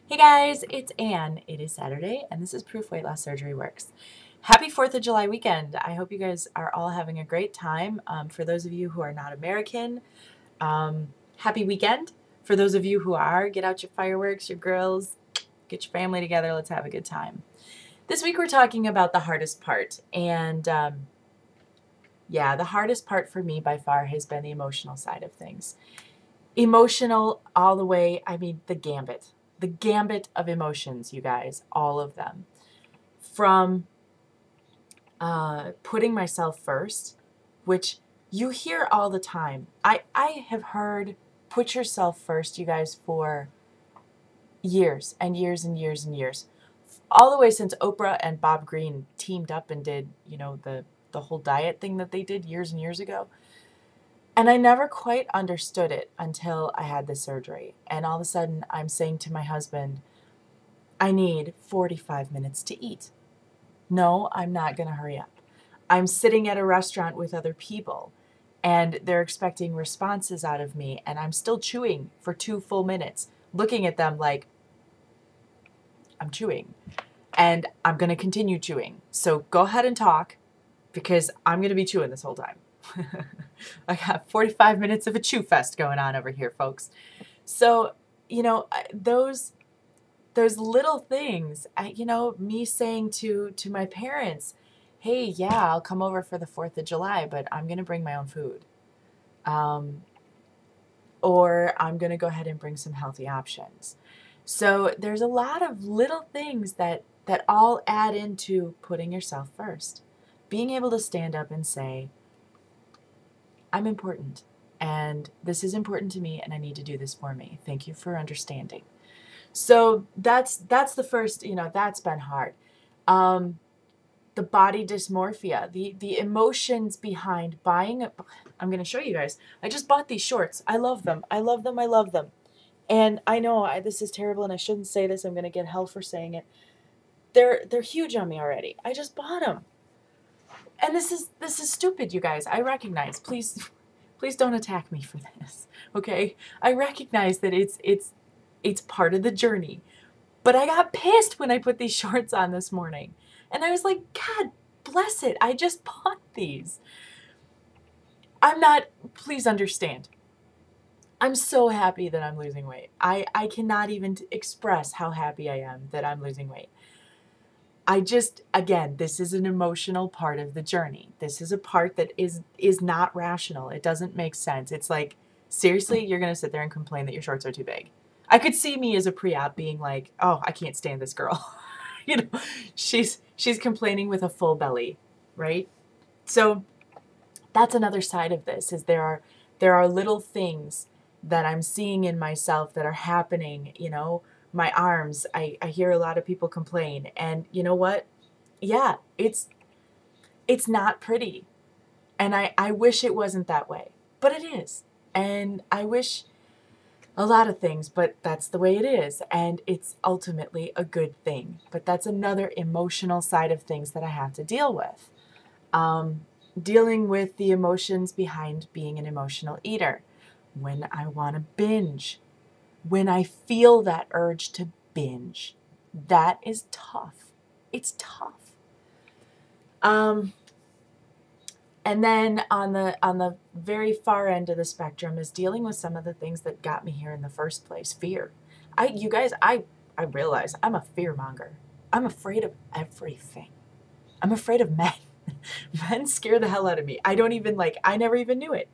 Hey guys, it's Anne. It is Saturday and this is Proof Weight Loss Surgery Works. Happy 4th of July weekend. I hope you guys are all having a great time. For those of you who are not American, happy weekend. For those of you who are, get out your fireworks, your grills, get your family together. Let's have a good time. This week we're talking about the hardest part. And yeah, the hardest part for me by far has been the emotional side of things. Emotional all the way, I mean, the gambit of emotions, you guys, all of them. From putting myself first, which you hear all the time. I have heard put yourself first, you guys, for years and years and years and years. All the way since Oprah and Bob Greene teamed up and did, the whole diet thing that they did years and years ago. And I never quite understood it until I had the surgery. And all of a sudden, I'm saying to my husband, I need 45 minutes to eat. No, I'm not going to hurry up. I'm sitting at a restaurant with other people, and they're expecting responses out of me, and I'm still chewing for 2 full minutes, looking at them like, I'm chewing. And I'm going to continue chewing. So go ahead and talk, because I'm going to be chewing this whole time. I got 45 minutes of a chew fest going on over here, folks. So, those little things, me saying to my parents, hey, yeah, I'll come over for the 4th of July, but I'm going to bring my own food. Or I'm going to go ahead and bring some healthy options. So there's a lot of little things that all add into putting yourself first. Being able to stand up and say, I'm important, and this is important to me, and I need to do this for me. Thank you for understanding. So that's the first, that's been hard. The body dysmorphia, the emotions behind buying it. I'm going to show you guys. I just bought these shorts. I love them. I love them. I love them. And I know this is terrible and I shouldn't say this. I'm going to get hell for saying it. They're huge on me already. I just bought them. And this is stupid, you guys. I recognize. Please don't attack me for this. Okay? I recognize that it's part of the journey. But I got pissed when I put these shorts on this morning. And I was like, God bless it. I just bought these. Please understand. I'm so happy that I'm losing weight. I cannot even express how happy I am that I'm losing weight. Again, this is an emotional part of the journey. This is a part that is not rational. It doesn't make sense. It's like, seriously, you're going to sit there and complain that your shorts are too big. I could see me as a pre-op being like, oh, I can't stand this girl. She's complaining with a full belly, right? So that's another side of this, is there are little things that I'm seeing in myself that are happening, my arms. I hear a lot of people complain, and you know what? Yeah, it's not pretty. And I wish it wasn't that way, but it is. And I wish a lot of things, but that's the way it is. And it's ultimately a good thing. But that's another emotional side of things that I have to deal with. Dealing with the emotions behind being an emotional eater. When I want to binge. When I feel that urge to binge. That is tough. It's tough. And then on the very far end of the spectrum is dealing with some of the things that got me here in the first place. Fear. You guys, I realize I'm a fear monger. I'm afraid of everything. I'm afraid of men. Men scare the hell out of me. I never even knew it.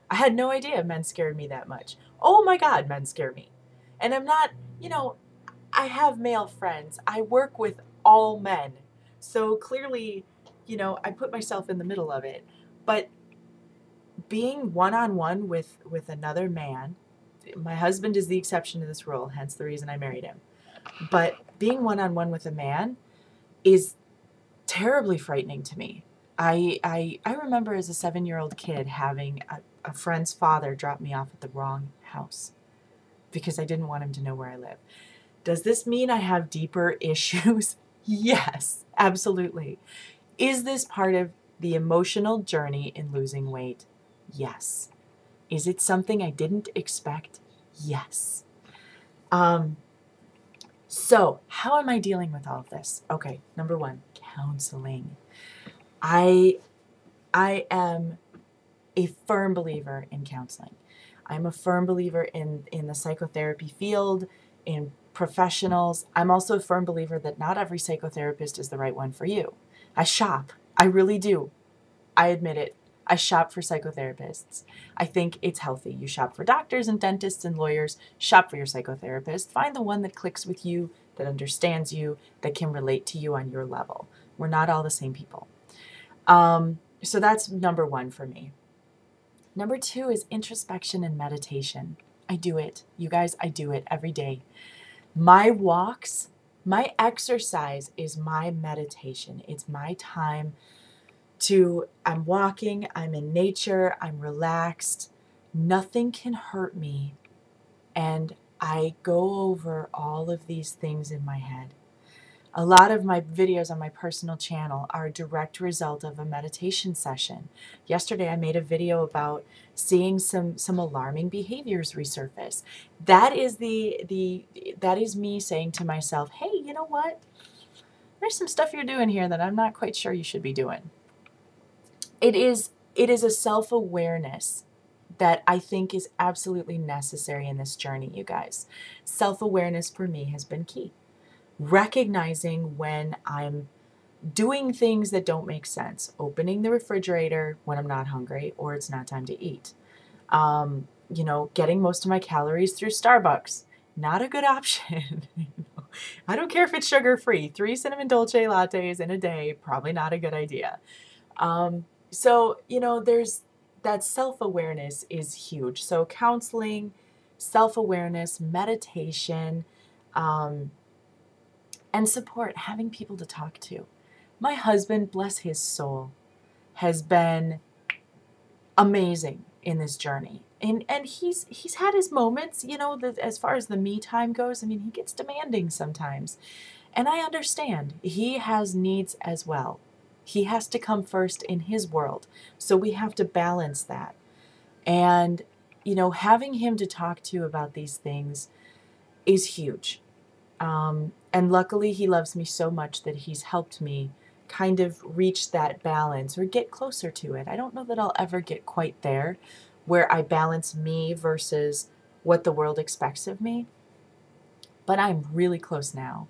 I had no idea men scared me that much. Oh my God, men scare me. And I'm not, I have male friends. I work with all men. So clearly, I put myself in the middle of it. But being one-on-one with another man, my husband is the exception to this rule, hence the reason I married him. But being one-on-one with a man is terribly frightening to me. I remember as a 7-year-old kid having a friend's father drop me off at the wrong house because I didn't want him to know where I live. Does this mean I have deeper issues? Yes, absolutely. Is this part of the emotional journey in losing weight? Yes. Is it something I didn't expect? Yes. So how am I dealing with all of this? Okay, number one, counseling. I am a firm believer in counseling. I'm a firm believer in the psychotherapy field, in professionals. I'm also a firm believer that not every psychotherapist is the right one for you. I shop. I really do. I admit it. I shop for psychotherapists. I think it's healthy. You shop for doctors and dentists and lawyers. Shop for your psychotherapist. Find the one that clicks with you, that understands you, that can relate to you on your level. We're not all the same people. So that's number one for me. Number two is introspection and meditation. I do it. You guys, I do it every day. My walks, my exercise is my meditation. It's my time I'm walking, I'm in nature, I'm relaxed. Nothing can hurt me. And I go over all of these things in my head. A lot of my videos on my personal channel are a direct result of a meditation session. Yesterday I made a video about seeing some alarming behaviors resurface. That is that is me saying to myself, hey, you know what? There's some stuff you're doing here that I'm not quite sure you should be doing. It is a self-awareness that I think is absolutely necessary in this journey, you guys. Self-awareness for me has been key. Recognizing when I'm doing things that don't make sense, opening the refrigerator when I'm not hungry or it's not time to eat. You know, getting most of my calories through Starbucks, not a good option. I don't care if it's sugar-free. 3 cinnamon dolce lattes in a day, probably not a good idea. So, you know, there's that self-awareness is huge. So counseling, self-awareness, meditation, and support, having people to talk to. My husband, bless his soul, has been amazing in this journey. And he's had his moments, you know, as far as the me time goes. I mean, he gets demanding sometimes. And I understand. He has needs as well. He has to come first in his world. So we have to balance that. And, you know, having him to talk to about these things is huge. And luckily he loves me so much that he's helped me kind of reach that balance or get closer to it. I don't know that I'll ever get quite there where I balance me versus what the world expects of me, but I'm really close now.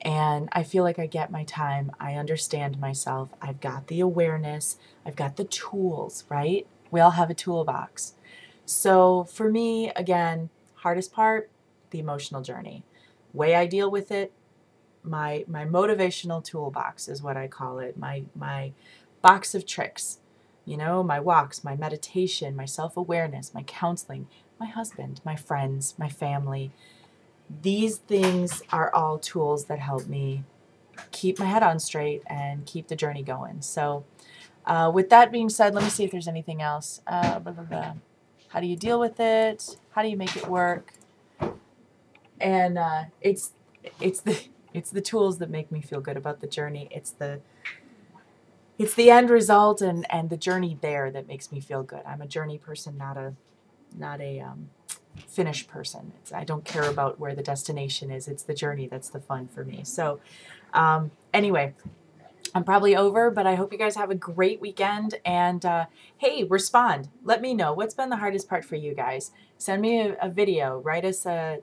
And I feel like I get my time. I understand myself. I've got the awareness. I've got the tools, right? We all have a toolbox. So for me, again, hardest part, the emotional journey. Way I deal with it, my motivational toolbox is what I call it. My box of tricks. You know, my walks, my meditation, my self-awareness, my counseling, my husband, my friends, my family. These things are all tools that help me keep my head on straight and keep the journey going. So with that being said, let me see if there's anything else. Blah, blah, blah. How do you deal with it? How do you make it work? And it's the tools that make me feel good about the journey. It's the end result and the journey there that makes me feel good. I'm a journey person, not a finished person. I don't care about where the destination is. It's the journey that's the fun for me. So anyway, I'm probably over, but I hope you guys have a great weekend. And hey, respond. Let me know what's been the hardest part for you guys. Send me a video. Write us a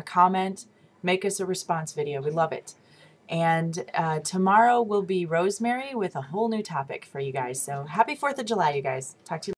comment. Make us a response video. We love it. And tomorrow will be Rosemary with a whole new topic for you guys. So happy 4th of July, you guys. Talk to you later.